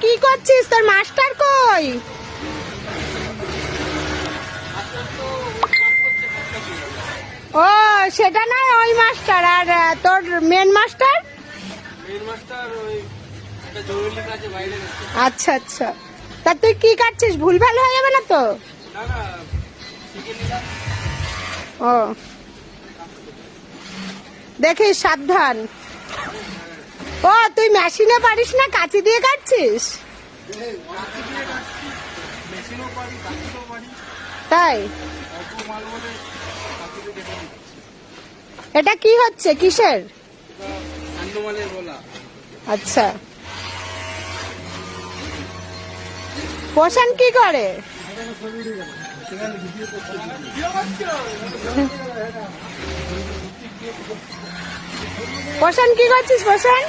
কি করছিস? তোর মাস্টার কই? ও সেটা নয়, ওই মাস্টার। আর তোর মেন মাস্টার? আচ্ছা আচ্ছা, তা তুই কি কাটছিস? ভুলভাল হয়ে যাবে না তো? ও দেখিস, সাবধান। ও তুই মেশিনে পারিস না, কাঁচি দিয়ে কাটছিস? তাই? এটা কি হচ্ছে, কিসের? আচ্ছা, পোষণ কি করে? পোষণ কি করছিস? পোষণ